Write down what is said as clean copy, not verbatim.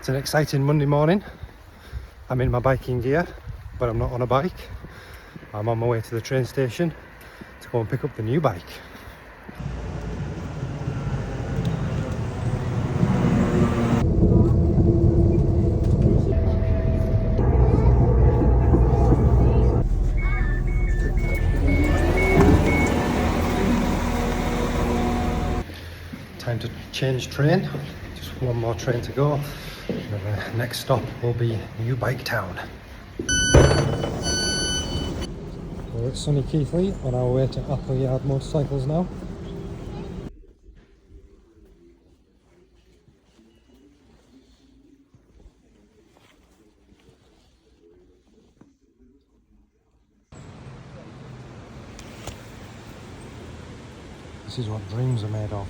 It's an exciting Monday morning. I'm in my biking gear, but I'm not on a bike. I'm on my way to the train station to go and pick up the new bike. Time to change train. Just one more train to go. The next stop will be New Bike Town. We're at sunny Keighley on our way to Appleyard Motorcycles now. This is what dreams are made of.